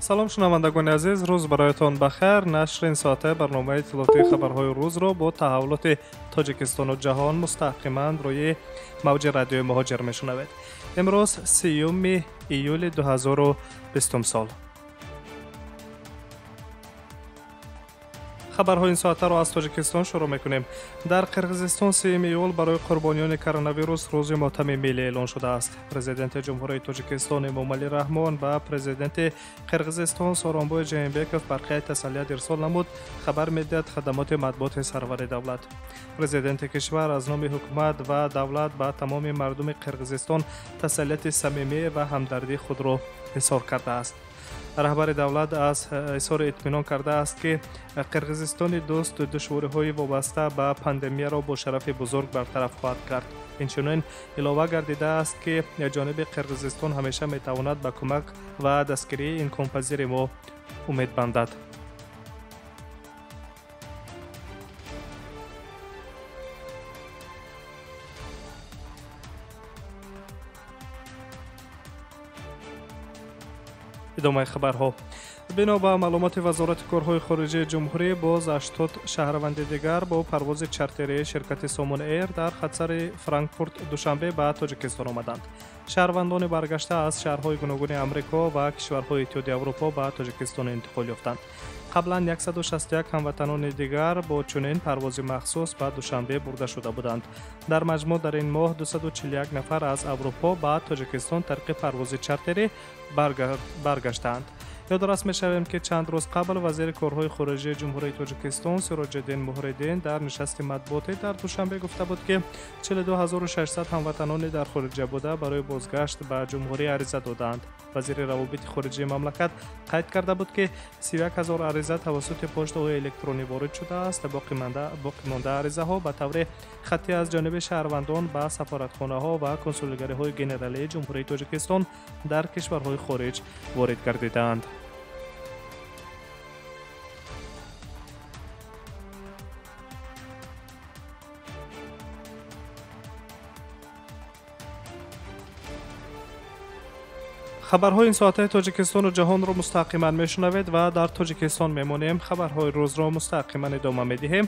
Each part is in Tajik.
салом шунавандагони азиз, рӯз бароятон бахайр. Нашри ин соате барномаи иттилоотии хабарҳои рӯзро бо таҳаввулоти тоҷикистону ҷаҳон мустақиман рӯи мавҷи радиои муҳоҷир мешунавед. имрӯз 3 июли 2020 сол. хабарҳои ин соатаро аз тоҷикистон шурӯъ мекунем. дар қирғизистон 3 июл барои қурбониёни коронавирус рӯзи мотами миллӣ эълон шудааст. Президенти ҷумҳурии Тоҷикистон Эмомалӣ Раҳмон ба президенти Қирғизистон Сооронбой Жэйнбеков барқияи тасалият ирсол намуд. хабар медиҳад хадамоти матбуоти сарвари давлат. Президенти кишвар аз номи ҳукумат ва давлат ба тамоми мардуми Қирғизистон тасалияти самимӣ ва ҳамдардии худро изҳор кардааст. раҳбари давлат аз изҳори итминон кардааст, ки қирғизистони дӯст душвориҳои вобаста ба пандемияро бо шарафи бузург бартараф хоҳад кард. инчунин илова гардидааст, ки ҷониби қирғизистон ҳамеша метавонад ба кӯмак ва дастгирии имконпазири мо умед бандад. идомаи хабарҳо. бино ба маълумоти вазорати корҳои хориҷии ҷумҳурӣ, боз 80 шаҳрванди дигар бо парвози чартерии ширкати Somon Air дар хатсари Франкфурт душанбе ба Тоҷикистон омаданд. шаҳрвандони баргашта аз шаҳрҳои гуногуни Амрико ва кишварҳои Иттиҳодияи Аврупо ба Тоҷикистон интиқол ёфтанд. қаблан 161 ҳамватанони дигар бо чунин парвози махсус ба Душанбе бурда шуда буданд. дар маҷмӯъ дар ин моҳ 241 нафар аз Аврупо ба Тоҷикистон тарқи парвози чартерӣ баргаштаанд. ёдорас мешавем, ки чанд рӯз қабл вазири корҳои хориҷии ҷумҳурии Тоҷикистон Сироҷиддин Муҳриддин дар нишасти матбуотӣ дар Душанбе гуфта буд, ки 42600 ҳамватанони дар хориҷа буда барои бозгашт ба ҷумҳурӣ ариза доданд. вазири равобити хориҷии мамлакат қайд карда буд, ки 31000 ариза тавассути поштаҳои электронӣ ворид шудааст. боқимонда аризаҳо ба таври хаттӣ аз ҷониби шаҳрвандон ба сафоратхонаҳо ва консулгариҳои генералии ҷумҳурии Тоҷикистон дар кишварҳои хориҷ ворид гардидаанд. хабарҳои ин соатаи Тоҷикистону ҷаҳонро мустақиман мешунавед ва дар Тоҷикистон мемонем. хабарҳои рӯзро мустақиман идома медиҳем.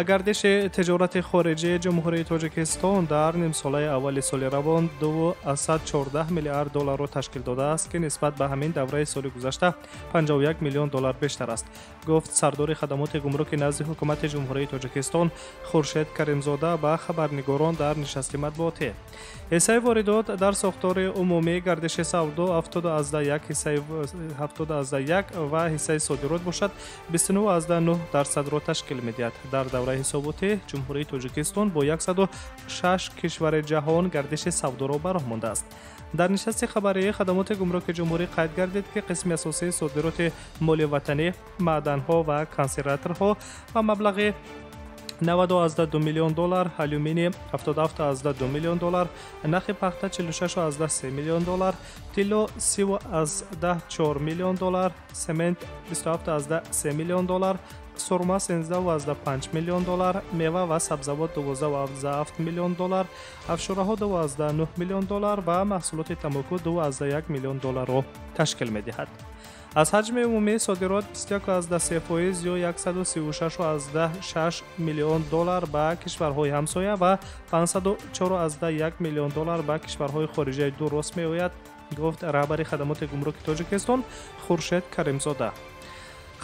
гардиши тиҷорати хориҷии ҷумҳурии Тоҷикистон дар нимсолаи аввали соли равон 214 миллиард долларро ташкил додааст, ки нисбат ба ҳамин давраи соли гузашта 51 миллион доллар бештар аст, гуфт сардори хадамоти гумруки назди ҳукумати ҷумҳурии Тоҷикистон Хуршед Каримзода ба хабарнигорон дар нишасти матбуотӣ. ҳиссаи воридот дар сохтори умумии гардиши савдо 70,1 ва ҳиссаи содирот бошад 29,9% ташкил медиҳад. дар давраи ҳисоботӣ ҷумҳурии Тоҷикистон бо 106 кишвари ҷаҳон гардиши савдоро бароҳ мондааст. дар нишасти хабарии хадамоти гумруки ҷумҳурӣ қайд гардид, ки қисми асосии содироти моли ватанӣ, маъданҳо ва консерваторҳо ба маблағи 90,2 миллион доллар, алюминий 77,2 миллион доллар, нахи пахта 46,3 миллион доллар, тилло 30,4 миллион доллар, семент 27,3 миллион доллар, сурма 13,5 миллион доллар, мева ва сабзавот 12,7 миллион доллар, афшураҳо 12,9 миллион доллар ва маҳсулоти тамоку 2,1 миллион долларро ташкил медиҳад. аз ҳаҷми умумии содирот 21,3% ё 136,6 миллион доллар ба кишварҳои ҳамсоя ва 504,1 миллион доллар ба кишварҳои хориҷаи ду рост меояд, гуфт раҳбари хадамоти гумруки Тоҷикистон Хуршед Каримзода.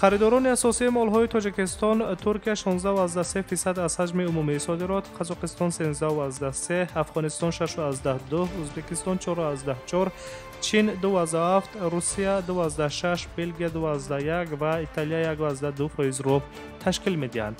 харидорони асосии молҳои Тоҷикистон Туркия 16,3% аз ҳаҷми умумии содирот, Қазоқистон 13,3%, Афғонистон 6,2%, Ӯзбекистон 4,4%, Чин 2,7%, Русия 2,6%, Белгия 2,1% ва Италия 1,2%-ро ташкил медиҳанд.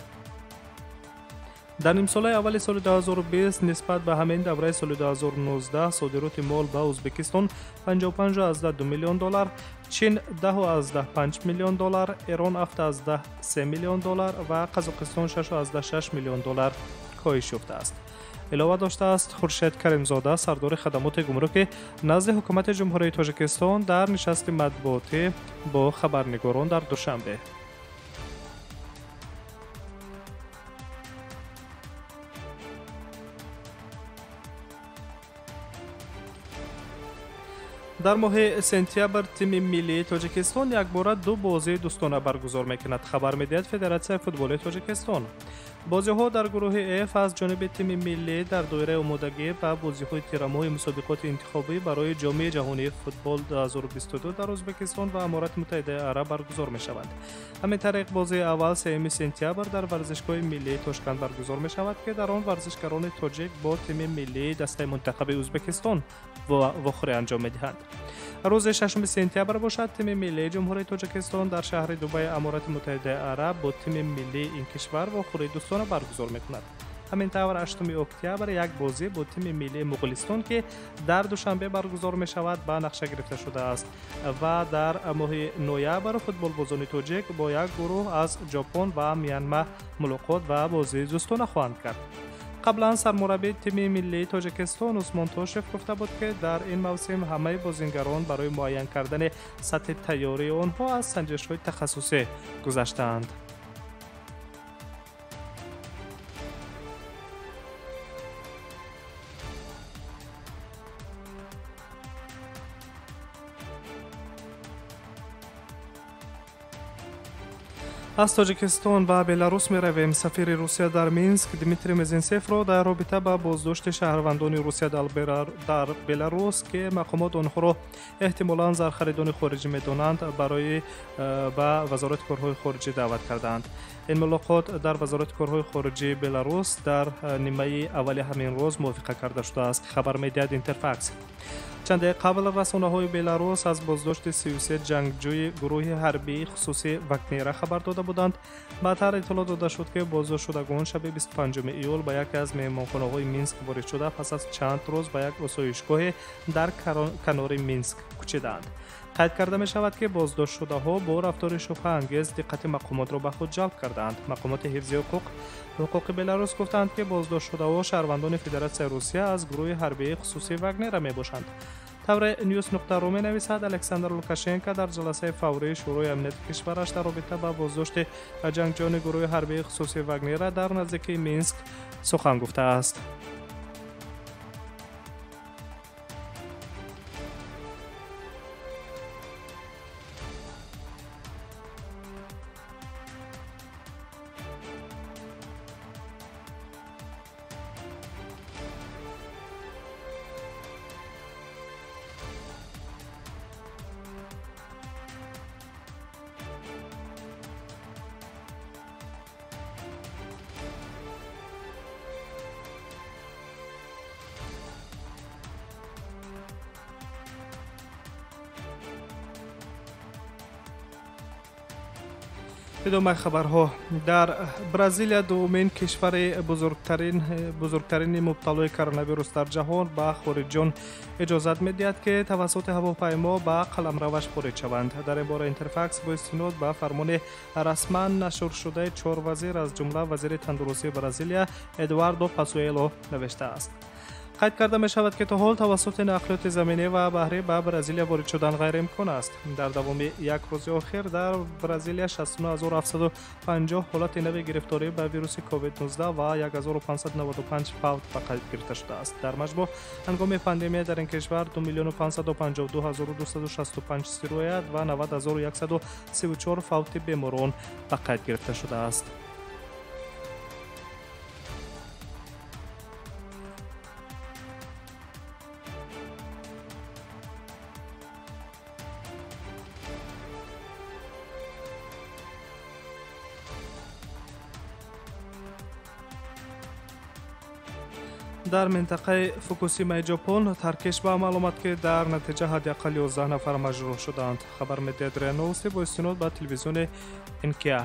дар нимсолаи аввали соли 2020 нисбат ба ҳамин давраи соли 2019 содироти мол ба Ӯзбекистон 55,2 миллион доллар, Чин 10,5 миллион доллар, Эрон 7,3 миллион доллар ва Қазоқистон 6,6 миллион доллар коҳиш ёфтааст. илова доштааст Хуршед Каримзода, сардори хадамоти гумрукӣ назди ҳукумати ҷумҳурии Тоҷикистон дар нишасти матбуотӣ бо хабарнигорон дар Душанбе. در ماه سپتامبر تیم ملی تاجیکستان یک بار دو بازی دوستانه برگزار میکند. خبر میدهد فدراسیون فوتبال تاجیکستان. بازی‌ها در گروه F از جانب تیم ملی در دایره آمادگی و بازی‌های تیره‌ماه مسابقات انتخابی برای جام جهانی فوتبال 2022 در ازبکستان و امارات متحده عرب برگزار می‌شود. همین طریق بازی اول 3 سپتامبر در ورزشگاه ملی تاشکند برگزار می‌شود که در آن ورزشکاران تاجیک با تیم ملی دسته منتخب ازبکستان واخری انجام می‌دهند. روز 6 سپتامبر باشد تیم ملی جمهوری تاجیکستان در شهر دبی امارات متحده عرب با تیم ملی این کشور واخری دوستانه برگزار می‌کند. همینطور 8 اکتبر یک بازی با تیم ملی مغولستان که در دوشنبه برگزار می شود به نقشه گرفته شده است و در ماه نوامبر فوتبال بازان تاجیک با یک گروه از ژاپن و میانمار ملاقات و بازی دوستانه خواهند کرد. قبلا سرمربی تیم ملی تاجیکستان عثمان توشف گفته بود که در این موسم همه بازیگران برای معین کردن سطح تیاری آنها از سنجش‌های تخصصی گذشته‌اند. از تاجیکستان و بلاروس می رویم. سفیر روسیه در مینسک دیمیتری مزینسف را در رابطه با بازداشت شهروندان روسیه در بلاروس که مقامات آنها را احتمالاً زرخریدان خارجی می دانند برای به وزارت کارهای خارجه دعوت کردند. این ملاقات در وزارت کارهای خارجه بلاروس در نیمه اول همین روز موافقه کرده شده است. خبر می‌دهد اینترفاکس. چند دقیقه قبل رسانه‌های بلاروس از بازداشت 33 جنگجوی گروه حربی خصوصی واگنر خبر داده بودند. بعدتر اطلاع داده شد که بازداشت شدگان شب 25 ایول به یکی از مهمانخانه‌های مینسک وارد شده پس از چند روز به یک آسایشگاه در کنار مینسک کوچیدند. قید کرده می شود که بازداشت شده ها با رفتار شبهه انگیز دقت مقامات را به خود جلب کردند. مقامات حفظی حقوق بلاروس گفتند که بازداشت شده ها شهروندان فدراسیون روسیه از گروه حربی خصوصی واگنر می باشند. طور نیوز نقطه رو می نویسد الکساندر لوکاشنکو در جلسه فوری شورای امنیت کشورش در رابطه با بازداشت جنگجویان گروه حربی خصوصی واگنر در نزدیکی مینسک سخن گفته است. ادامه خبرها. در برزیل دومین کشور بزرگترین مبتلای کرونا ویروس در جهان به خارجیان اجازت می‌دهد که توسط هواپیما به قلمروش وارد شوند. در این باره اینترفاکس با استناد به فرمان رسما نشر شده 4 وزیر از جمله وزیر تندرستی برزیل ادواردو پاسوئلو نوشته است. قید کرده می شود که تا حال توسط نقلیات زمینی و بحری به برزیل وارد شدن غیر امکان است. در دوام یک روز اخیر در برزیل 69750 حالت نو گرفتاری به ویروس کووید 19 و 1595 فوت به قید گرفته شده است. در مجموع هنگام پاندمی در این کشور 2,552,265 سیرویت و 90,134 فوت بیماران به قید گرفته شده است. در منطقه فوکوشیما ژاپن ترکش به معلومات که در نتیجه حداقل 11 نفر مجروح شدند. خبر می‌دهد رنوست با استناد به تلویزیون انکیا.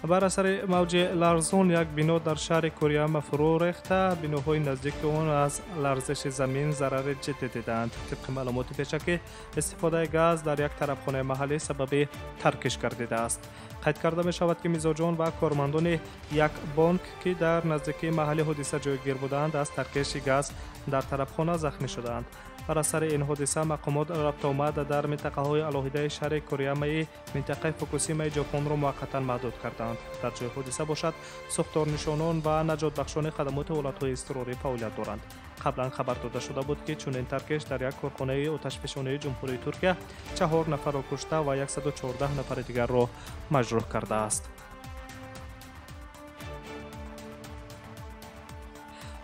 بر اثر موج لرزان یک بنا در شهر کوریاما فرو ریخته. بناهای نزدیک آن از لرزش زمین ضرر جدی دیدند. طبق معلومات پیشکی استفاده گاز در یک طرفخانه محلی سبب ترکش گردیده است. قید کرده می شود که میزبان و کارمندان یک بانک که در نزدیکی محل حادثه جایگیر بودند از ترکش گاز در طرفخانه زخمی شدند. بر اثر این حادثه مقامات ربط آمد در منطقه‌های علاهیده شهر کوریامای منطقه فوکوشیما ژاپن را موقتا محدود کردند. در جای حادثه باشد ساختارنشانان و نجات بخشان خدمات حالت‌های اضطراری فعالیت دارند. قبلا خبر داده شده بود که چنین ترکش در یک کارخانه آتشفشانی جمهوری ترکیه 4 نفر را کشته و 114 نفر دیگر را مجروح کرده است.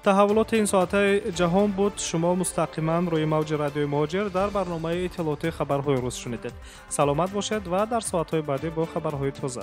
تحولات این ساعته جهان بود. شما مستقیما روی موج رادیوی مهاجر در برنامه اطلاعاتی خبرهای روز شنیدید. سلامت باشید و در ساعت‌های بعدی با خبرهای تازه